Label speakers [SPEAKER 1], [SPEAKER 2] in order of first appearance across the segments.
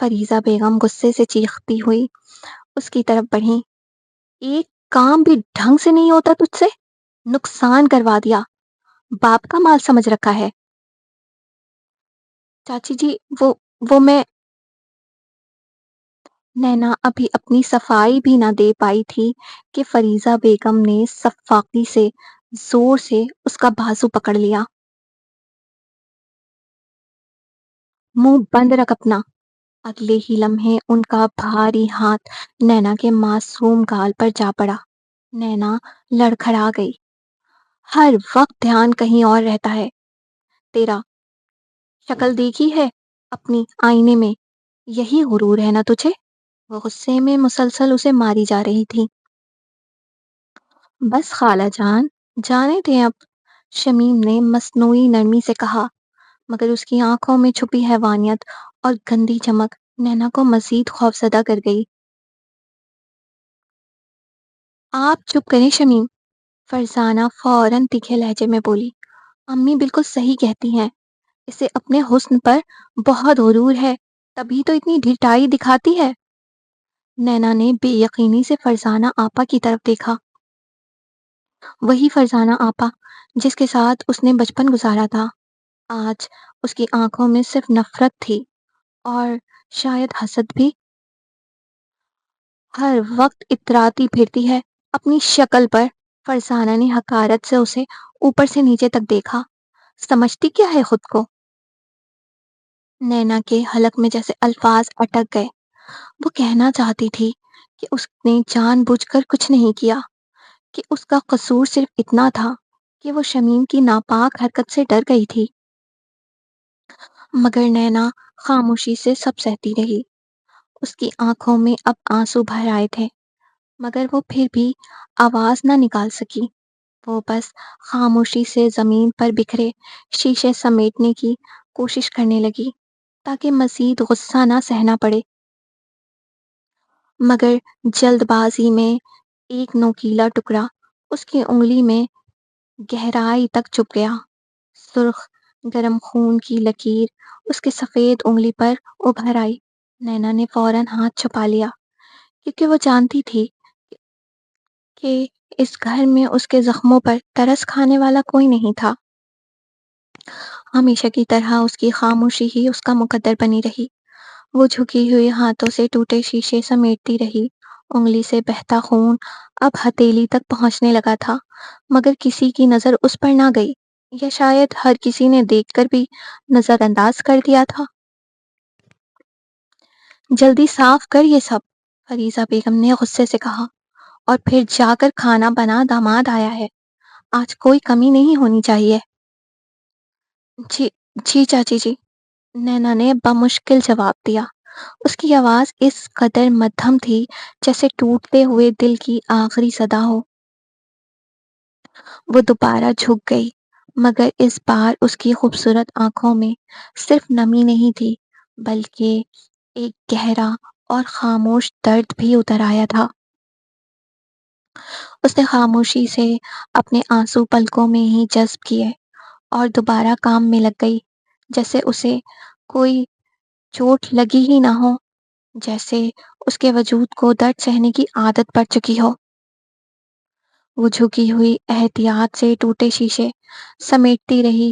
[SPEAKER 1] فریضہ بیگم غصے سے چیختی ہوئی اس کی طرف بڑھی. ایک کام بھی ڈھنگ سے نہیں ہوتا تجھ سے؟ نقصان کروا دیا. باپ کا مال سمجھ رکھا ہے. چاچی جی وہ میں. نینا ابھی اپنی صفائی بھی نہ دے پائی تھی کہ فریضہ بیگم نے صفاقی سے زور سے اس کا بازو پکڑ لیا. منہ بند رکھ اپنا. اگلے ہی لمحے ان کا بھاری ہاتھ نینا کے معصوم گال پر جا پڑا. نینا لڑکھڑا گئی. ہر وقت دھیان کہیں اور رہتا ہے تیرا. شکل دیکھی ہے اپنی آئینے میں؟ یہی غرور ہے نا تجھے؟ وہ غصے میں مسلسل اسے ماری جا رہی تھی. بس خالہ جان، جانے دیں اب، شمیم نے مصنوعی نرمی سے کہا، مگر اس کی آنکھوں میں چھپی حیوانیت اور گندی چمک نینا کو مزید خوفزدہ کر گئی. آپ چپ کریں شمیم. فرزانہ فوراً تیکھے لہجے میں بولی. امی بالکل صحیح کہتی ہیں، اسے اپنے حسن پر بہت غرور ہے، تبھی تو اتنی ڈھٹائی دکھاتی ہے. نینا نے بے یقینی سے فرزانہ آپا کی طرف دیکھا. وہی فرزانہ آپا جس کے ساتھ اس نے بچپن گزارا تھا. آج اس کی آنکھوں میں صرف نفرت تھی اور شاید حسد بھی. ہر وقت اتراتی پھرتی ہے اپنی شکل پر. فرزانہ نے حقارت سے اسے اوپر سے نیچے تک دیکھا. سمجھتی کیا ہے خود کو؟ نینا کے حلق میں جیسے الفاظ اٹک گئے. وہ کہنا چاہتی تھی کہ اس نے جان بوجھ کر کچھ نہیں کیا، کہ اس کا قصور صرف اتنا تھا کہ وہ شمیم کی ناپاک حرکت سے ڈر گئی تھی. مگر نینا خاموشی سے سب سہتی رہی. اس کی آنکھوں میں اب آنسو بھر آئے تھے، مگر وہ پھر بھی آواز نہ نکال سکی. وہ بس خاموشی سے زمین پر بکھرے شیشے سمیٹنے کی کوشش کرنے لگی تاکہ مزید غصہ نہ سہنا پڑے. مگر جلد بازی میں ایک نوکیلا ٹکڑا اس کی انگلی میں گہرائی تک چپ گیا. سرخ گرم خون کی لکیر اس کے سفید انگلی پر ابھر آئی. نینا نے فوراً ہاتھ چھپا لیا کیونکہ وہ جانتی تھی کہ اس گھر میں اس کے زخموں پر ترس کھانے والا کوئی نہیں تھا. ہمیشہ کی طرح اس کی خاموشی ہی اس کا مقدر بنی رہی. وہ جھکی ہوئی ہاتھوں سے ٹوٹے شیشے سمیٹتی رہی. انگلی سے بہتا خون اب ہتھیلی تک پہنچنے لگا تھا، مگر کسی کی نظر اس پر نہ گئی، یا شاید ہر کسی نے دیکھ کر بھی نظر انداز کر دیا تھا. جلدی صاف کر یہ سب، فریضہ بیگم نے غصے سے کہا، اور پھر جا کر کھانا بنا، داماد آیا ہے، آج کوئی کمی نہیں ہونی چاہیے. جی جی چاچی جی، نینا نے بمشکل جواب دیا. اس کی آواز اس قدر مدھم تھی جیسے ٹوٹتے ہوئے دل کی آخری صدا ہو. وہ دوبارہ جھک گئی، مگر اس بار اس کی خوبصورت آنکھوں میں صرف نمی نہیں تھی بلکہ ایک گہرا اور خاموش درد بھی اتر آیا تھا. اس نے خاموشی سے اپنے آنسو پلکوں میں ہی جذب کیے اور دوبارہ کام میں لگ گئی، جیسے اسے کوئی چوٹ لگی ہی نہ ہو، جیسے اس کے وجود کو درد سہنے کی عادت پڑ چکی ہو. وہ جھکی ہوئی احتیاط سے ٹوٹے شیشے سمیٹتی رہی.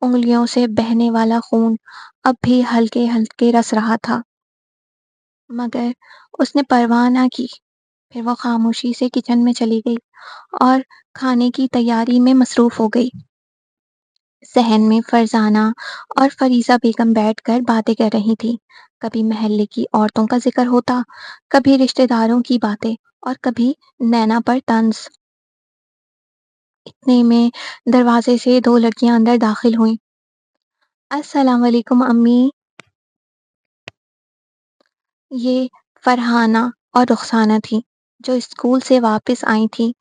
[SPEAKER 1] انگلیوں سے بہنے والا خون اب بھی ہلکے ہلکے رس رہا تھا، مگر اس نے پرواہ نہ کی. پھر وہ خاموشی سے کچن میں چلی گئی اور کھانے کی تیاری میں مصروف ہو گئی. صحن میں فرزانہ اور فریضہ بیگم بیٹھ کر باتیں کر رہی تھی. کبھی محلے کی عورتوں کا ذکر ہوتا، کبھی رشتہ داروں کی باتیں، اور کبھی نینا پر طنز. اتنے میں دروازے سے دو لڑکیاں اندر داخل ہوئیں. السلام علیکم امی. یہ فرحانہ اور رخسانہ تھی جو اسکول سے واپس آئی تھی.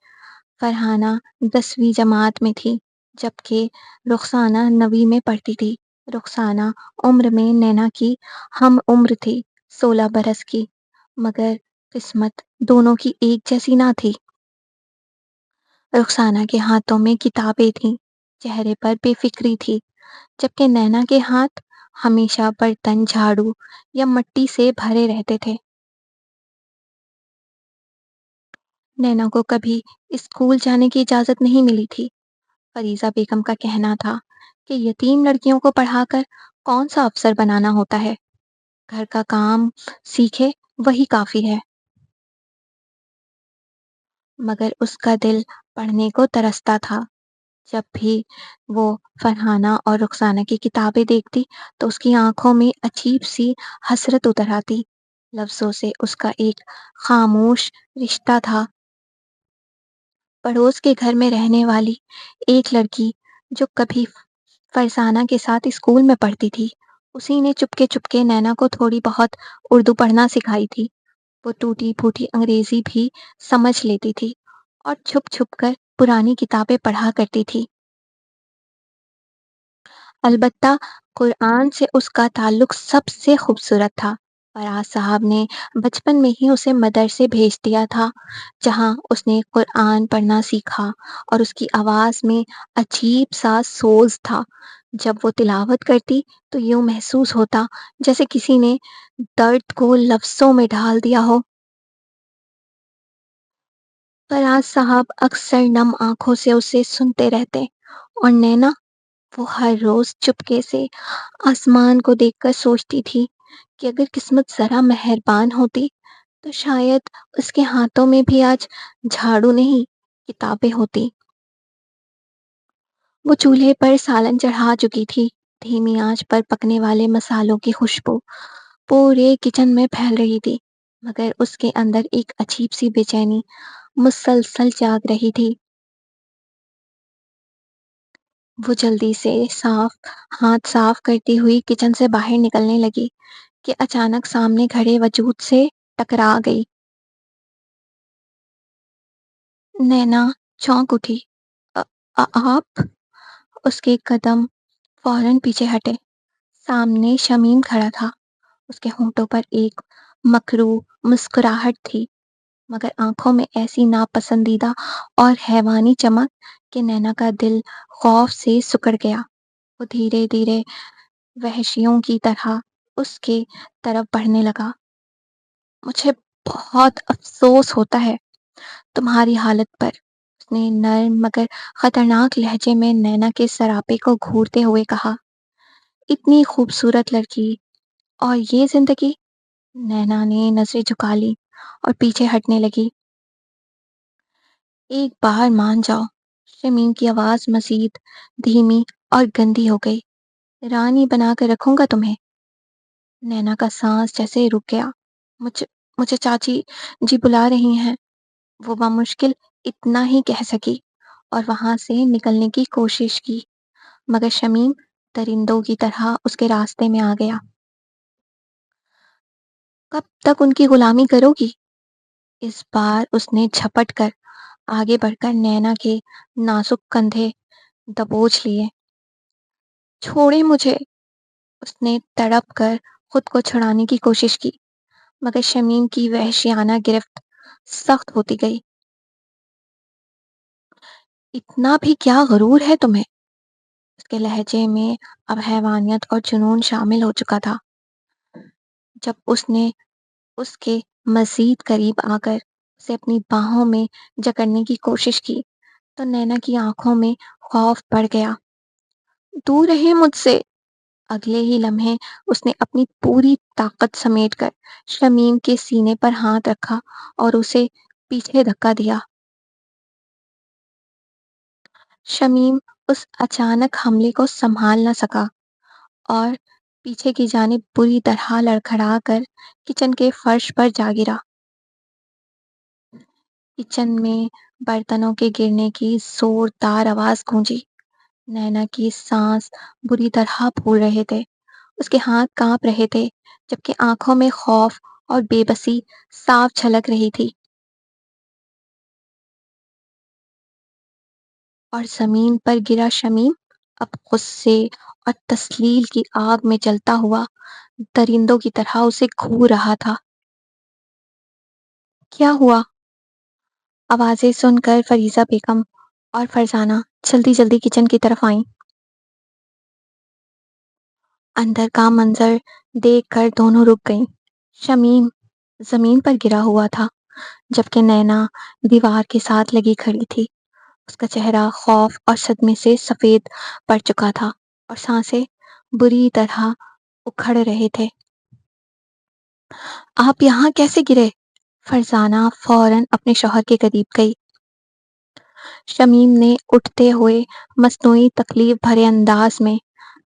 [SPEAKER 1] فرحانہ 10ویں جماعت میں تھی جبکہ رخسانہ 9ویں میں پڑھتی تھی. رخسانہ عمر میں نینا کی ہم عمر تھی، 16 برس کی، مگر قسمت دونوں کی ایک جیسی نہ تھی. رخسانہ کے ہاتھوں میں کتابیں تھیں، چہرے پر بے فکری تھی، جبکہ نینا کے ہاتھ ہمیشہ برتن جھاڑو یا مٹی سے بھرے رہتے تھے۔ نینا کو کبھی اسکول جانے کی اجازت نہیں ملی تھی۔ فریضہ بیگم کا کہنا تھا کہ یتیم لڑکیوں کو پڑھا کر کون سا افسر بنانا ہوتا ہے، گھر کا کام سیکھے وہی کافی ہے۔ مگر اس کا دل پڑھنے کو ترستا تھا۔ جب بھی وہ فرحانہ اور رخسانہ کی کتابیں دیکھتی تو اس کی آنکھوں میں عجیب سی حسرت اتر آتی۔ لفظوں سے اس کا ایک خاموش رشتہ تھا۔ پڑوس کے گھر میں رہنے والی ایک لڑکی جو کبھی فرزانہ کے ساتھ اسکول میں پڑھتی تھی، اسی نے چپکے نینا کو تھوڑی بہت اردو پڑھنا سکھائی تھی۔ وہ ٹوٹی پھوٹی انگریزی بھی سمجھ لیتی تھی اور چھپ چھپ کر پرانی کتابیں پڑھا کرتی تھی۔ البتہ قرآن سے اس کا تعلق سب سے خوبصورت تھا۔ فراز صاحب نے بچپن میں ہی اسے مدرسے بھیج دیا تھا، جہاں اس نے قرآن پڑھنا سیکھا، اور اس کی آواز میں عجیب سا سوز تھا۔ جب وہ تلاوت کرتی تو یوں محسوس ہوتا جیسے کسی نے درد کو لفظوں میں ڈھال دیا ہو۔ فراز صاحب اکثر نم آنکھوں سے اسے سنتے رہتے، اور نینا، وہ ہر روز چپکے سے آسمان کو دیکھ کر سوچتی تھی کہ اگر قسمت ذرا مہربان ہوتی تو شاید اس کے ہاتھوں میں بھی آج جھاڑو نہیں، کتابیں ہوتی۔ وہ چولہے پر سالن چڑھا چکی تھی۔ دھیمی آنچ پر پکنے والے مسالوں کی خوشبو پورے کچن میں پھیل رہی تھی، مگر اس کے اندر ایک عجیب سی بے چینی مسلسل جاگ رہی تھی۔ وہ جلدی سے ہاتھ صاف کرتی ہوئی کچن سے باہر نکلنے لگی کہ اچانک سامنے کھڑے وجود سے ٹکرا گئی۔ نینا چونک اٹھی۔ آپ؟ اس کے قدم فوراً پیچھے ہٹے۔ سامنے شمیم کھڑا تھا۔ اس کے ہونٹوں پر ایک مکروہ مسکراہٹ تھی، مگر آنکھوں میں ایسی ناپسندیدہ اور حیوانی چمک کہ نینا کا دل خوف سے سکڑ گیا۔ وہ دھیرے دھیرے وحشیوں کی طرح اس کے طرف بڑھنے لگا۔ مجھے بہت افسوس ہوتا ہے تمہاری حالت پر، اس نے نرم مگر خطرناک لہجے میں نینا کے سراپے کو گھورتے ہوئے کہا۔ اتنی خوبصورت لڑکی اور یہ زندگی؟ نینا نے نظریں جھکا لی اور پیچھے ہٹنے لگی۔ ایک بار مان جاؤ۔ شمیم کی آواز مزید دھیمی اور گندی ہو گئی۔ رانی بنا کر رکھوں گا تمہیں۔ نینا کا سانس جیسے رک گیا۔ مجھے چاچی جی بلا رہی ہیں، وہ بامشکل اتنا ہی کہہ سکی اور وہاں سے نکلنے کی کوشش کی، مگر شمیم درندوں کی طرح اس کے راستے میں آ گیا۔ کب تک ان کی غلامی کرو گی؟ اس بار اس نے جھپٹ کر آگے بڑھ کر نینا کے نازک کندھے دبوچ لیے۔ چھوڑے مجھے، اس نے تڑپ کر خود کو چھڑانے کی کوشش کی، مگر شمیم کی وحشیانہ گرفت سخت ہوتی گئی۔ اتنا بھی کیا غرور ہے تمہیں؟ اس کے لہجے میں اب حیوانیت اور جنون شامل ہو چکا تھا۔ جب اس نے اس کے مزید قریب آ کر اسے اپنی باہوں میں جکڑنے کی کوشش کی تو نینا کی آنکھوں میں خوف بڑھ گیا۔ دور رہے مجھ سے۔ اگلے ہی لمحے اس نے اپنی پوری طاقت سمیٹ کر شمیم کے سینے پر ہاتھ رکھا اور اسے پیچھے دھکا دیا۔ شمیم اس اچانک حملے کو سنبھال نہ سکا اور پیچھے کی جانب بری طرح لڑکھڑا کر کچن کے فرش پر جا گرا۔ کچن میں برتنوں کے گرنے کی زوردار آواز گونجی۔ نینا کی سانس بری طرح پھول رہے تھے، اس کے ہاتھ کانپ رہے تھے، جبکہ آنکھوں میں خوف اور بے بسی صاف جھلک رہی تھی۔ اور زمین پر گرا شمیم اب غصے اور تسلیل کی آگ میں جلتا ہوا درندوں کی طرح اسے گھور رہا تھا۔ کیا ہوا؟ آوازیں سن کر فریضہ بیگم اور فرزانہ جلدی جلدی کچن کی طرف آئیں۔ اندر کا منظر دیکھ کر دونوں رک گئیں۔ شمیم زمین پر گرا ہوا تھا، جبکہ نینا دیوار کے ساتھ لگی کھڑی تھی۔ اس کا چہرہ خوف اور صدمے سے سفید پڑ چکا تھا اور سانسیں بری طرح اکھڑ رہے تھے۔ آپ یہاں کیسے گرے؟ فرزانہ فوراً اپنے شوہر کے قریب گئی۔ شمیم نے اٹھتے ہوئے مصنوعی تکلیف بھرے انداز میں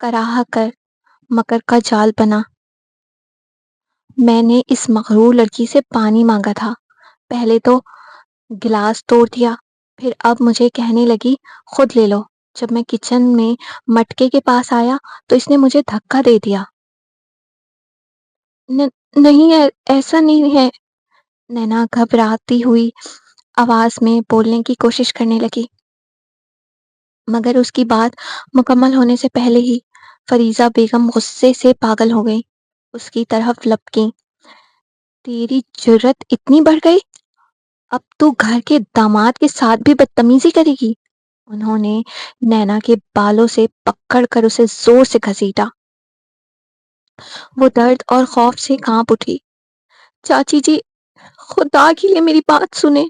[SPEAKER 1] کراہ کر مکر کا جال بنا۔ میں نے اس مغرور لڑکی سے پانی مانگا تھا، پہلے تو گلاس توڑ دیا، پھر اب مجھے کہنے لگی خود لے لو۔ جب میں کچن میں مٹکے کے پاس آیا تو اس نے مجھے دھکا دے دیا۔ نہیں ایسا نہیں ہے، نینا گھبراتی ہوئی آواز میں بولنے کی کوشش کرنے لگی، مگر اس کی بات مکمل ہونے سے پہلے ہی فریضہ بیگم غصے سے پاگل ہو گئی۔ اس کی طرف لپکیں۔ تیری جرت اتنی بڑھ گئی؟ اب تو گھر کے داماد کے ساتھ بھی بدتمیزی کرے گی؟ انہوں نے نینا کے بالوں سے پکڑ کر اسے زور سے گھسیٹا۔ وہ درد اور خوف سے کانپ اٹھی۔ چاچی جی، خدا کے لیے میری بات سنیں۔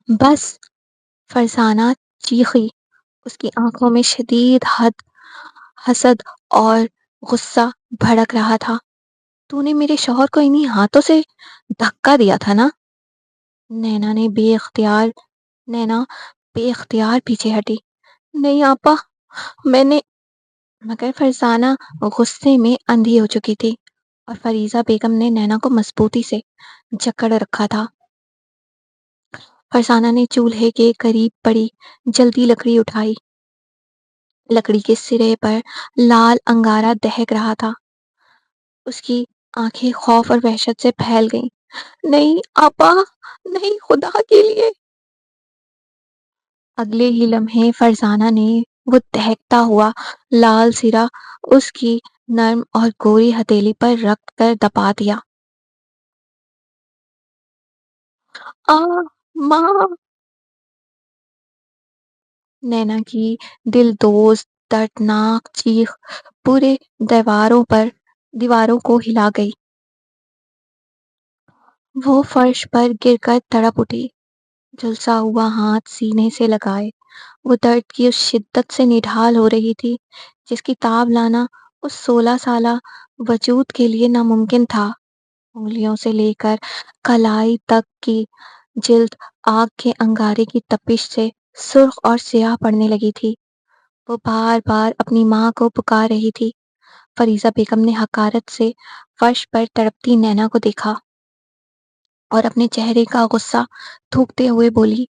[SPEAKER 1] بس، فرزانہ چیخی۔ اس کی آنکھوں میں شدید حسد اور غصہ بھڑک رہا تھا۔ تو نے میرے شوہر کو انہی ہاتھوں سے دھکا دیا تھا نا؟ نینا نے نینا بے اختیار پیچھے ہٹی۔ نہیں آپا، میں نے مگر فرزانہ غصے میں اندھی ہو چکی تھی اور فریضہ بیگم نے نینا کو مضبوطی سے جکڑ رکھا تھا۔ فرزانہ نے چولہے کے قریب پڑی جلدی لکڑی اٹھائی۔ لکڑی کے سرے پر لال انگارہ دہک رہا تھا۔ اس کی آنکھیں خوف اور وحشت سے پھیل گئیں۔ نہیں آپا، نہیں، خدا کے لیے۔ اگلے ہی لمحے فرزانہ نے وہ دہکتا ہوا لال سرا اس کی نرم اور گوری ہتھیلی پر رکھ کر دبا دیا۔ آ ماں! نینا کی دل دوز دردناک چیخ پورے دیواروں کو ہلا گئی۔ وہ فرش پر گر کر تڑپ اٹھی، جھلسا ہوا ہاتھ سینے سے لگائے۔ وہ درد کی اس شدت سے نڈھال ہو رہی تھی جس کی تاب لانا اس 16 سالہ وجود کے لیے ناممکن تھا۔ انگلیوں سے لے کر کلائی تک کی جلد آگ کے انگارے کی تپش سے سرخ اور سیاہ پڑنے لگی تھی۔ وہ بار بار اپنی ماں کو پکار رہی تھی۔ فریضہ بیگم نے حقارت سے فرش پر تڑپتی نینا کو دیکھا اور اپنے چہرے کا غصہ تھوکتے ہوئے بولی،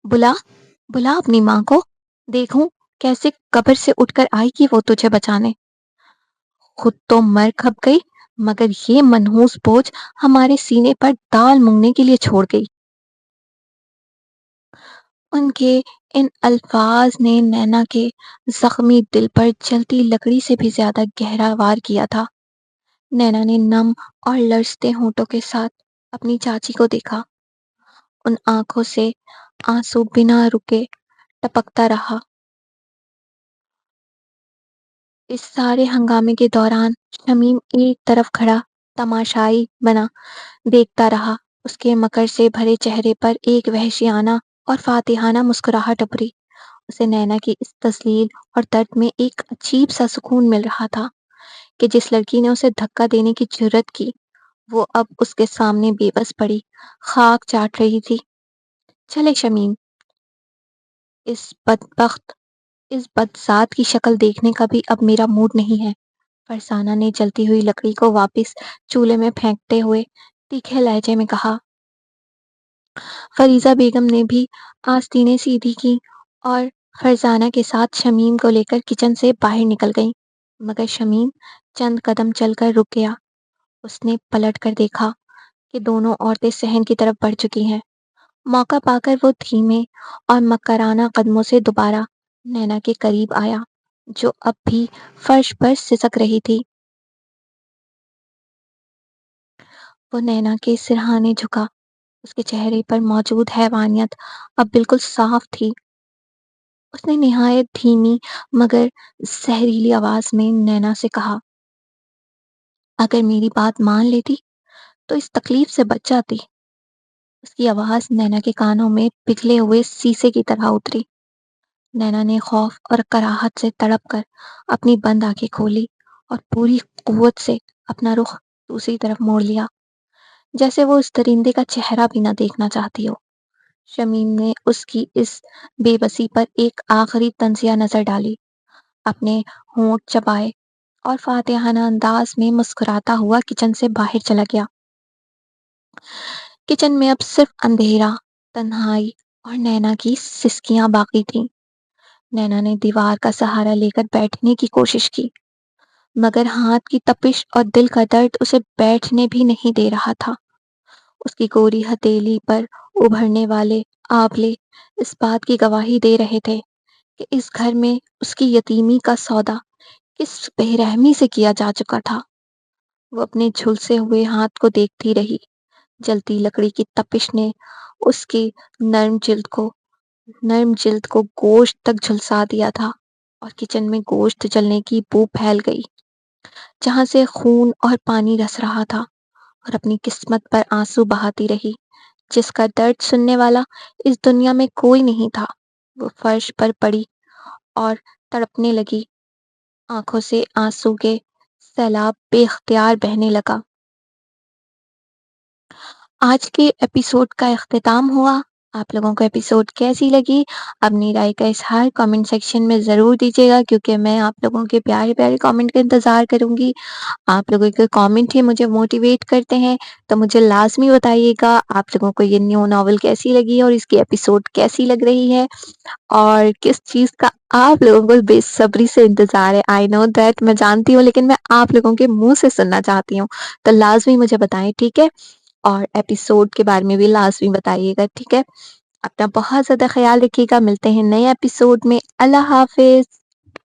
[SPEAKER 1] بلا بلا اپنی ماں کو، دیکھوں کیسے قبر سے اٹھ کر آئی گی وہ تجھے بچانے۔ خود تو مر کھپ گئی، مگر یہ منحوس بوجھ ہمارے سینے پر دال مونگنے کے لیے چھوڑ گئی۔ ان کے ان الفاظ نے نینا کے زخمی دل پر جلتی لکڑی سے بھی زیادہ گہرا وار کیا تھا۔ نینا نے نم اور لرزتے ہونٹوں کے ساتھ اپنی چاچی کو دیکھا۔ ان آنکھوں سے آنسو بنا رکے ٹپکتا رہا۔ اس سارے ہنگامے کے دوران شمیم ایک طرف کھڑا تماشائی بنا دیکھتا رہا۔ اس کے مکر سے بھرے چہرے پر ایک وحشیانہ اور فاتحانہ مسکراہٹ ابھری۔ اسے نینا کی اس تذلیل اور درد میں ایک عجیب سا سکون مل رہا تھا کہ جس لڑکی نے اسے دھکا دینے کی جرت کی، وہ اب اس کے سامنے بے بس پڑی خاک چاٹ رہی تھی۔ چلے شمیم، اس بدذات کی شکل دیکھنے کا بھی اب میرا موڈ نہیں ہے۔ فرزانہ نے جلتی ہوئی لکڑی کو واپس چولہے میں پھینکتے ہوئے تیکھے لہجے میں کہا۔ فریضہ بیگم نے بھی آستینیں سیدھی کی اور فرزانہ کے ساتھ شمیم کو لے کر کچن سے باہر نکل گئیں، مگر شمیم چند قدم چل کر رک گیا۔ اس نے پلٹ کر دیکھا کہ دونوں عورتیں صحن کی طرف بڑھ چکی ہیں۔ موقع پا کر وہ دھیمے اور مکرانہ قدموں سے دوبارہ نینا کے قریب آیا جو اب بھی فرش پر سسک رہی تھی۔ وہ نینا کے سرہانے جھکا۔ اس کے چہرے پر موجود حیوانیت اب بالکل صاف تھی۔ اس نے نہایت دھیمی مگر زہریلی آواز میں نینا سے کہا، اگر میری بات مان لیتی تو اس تکلیف سے بچ جاتی۔ اس کی آواز نینا کے کانوں میں پگھلے ہوئے سیسے کی طرح اتری۔ نینا نے خوف اور کراہت سے تڑپ کر اپنی بند آنکھیں کھولی اور پوری قوت سے اپنا رخ دوسری طرف موڑ لیا، جیسے وہ اس درندے کا چہرہ بھی نہ دیکھنا چاہتی ہو۔ شمیم نے اس کی اس بے بسی پر ایک آخری طنزیہ نظر ڈالی، اپنے ہونٹ چبائے اور فاتحانہ انداز میں مسکراتا ہوا کچن سے باہر چلا گیا۔ کچن میں اب صرف اندھیرا، تنہائی اور نینا کی سسکیاں باقی تھیں۔ نینا نے دیوار کا سہارا لے کر بیٹھنے کی کوشش کی، مگر ہاتھ کی تپش اور دل کا درد اسے بیٹھنے بھی نہیں دے رہا تھا۔ اس کی گوری ہتھیلی پر ابھرنے والے آبلے اس بات کی گواہی دے رہے تھے کہ اس گھر میں اس کی یتیمی کا سودا کس بے رحمی سے کیا جا چکا تھا۔ وہ اپنے جھلسے ہوئے ہاتھ کو دیکھتی رہی۔ جلتی لکڑی کی تپش نے اس کی نرم جلد کو گوشت تک جھلسا دیا تھا اور کچن میں گوشت جلنے کی بو پھیل گئی، جہاں سے خون اور پانی رس رہا تھا، اور اپنی قسمت پر آنسو بہاتی رہی، جس کا درد سننے والا اس دنیا میں کوئی نہیں تھا۔ وہ فرش پر پڑی اور تڑپنے لگی، آنکھوں سے آنسو کے سیلاب بے اختیار بہنے لگا۔ آج کے ایپیسوڈ کا اختتام ہوا۔ آپ لوگوں کو ایپیسوڈ کیسی لگی؟ اپنی رائے کا اظہار کامنٹ سیکشن میں ضرور دیجیے گا، کیونکہ میں آپ لوگوں کے پیارے پیارے کامنٹ کا انتظار کروں گی۔ آپ لوگوں کے کامنٹ ہی مجھے موٹیویٹ کرتے ہیں، تو مجھے لازمی بتائیے گا آپ لوگوں کو یہ نیو ناول کیسی لگی اور اس کی ایپیسوڈ کیسی لگ رہی ہے، اور کس چیز کا آپ لوگوں کو بے صبری سے انتظار ہے۔ آئی نو دیٹ، میں جانتی ہوں، لیکن میں آپ لوگوں کے منہ سے سننا چاہتی ہوں، تو لازمی مجھے بتائیں، ٹھیک ہے؟ اور ایپیسوڈ کے بارے میں بھی لازمی بتائیے گا، ٹھیک ہے؟ اپنا بہت زیادہ خیال رکھیے گا۔ ملتے ہیں نئے ایپیسوڈ میں۔ اللہ حافظ۔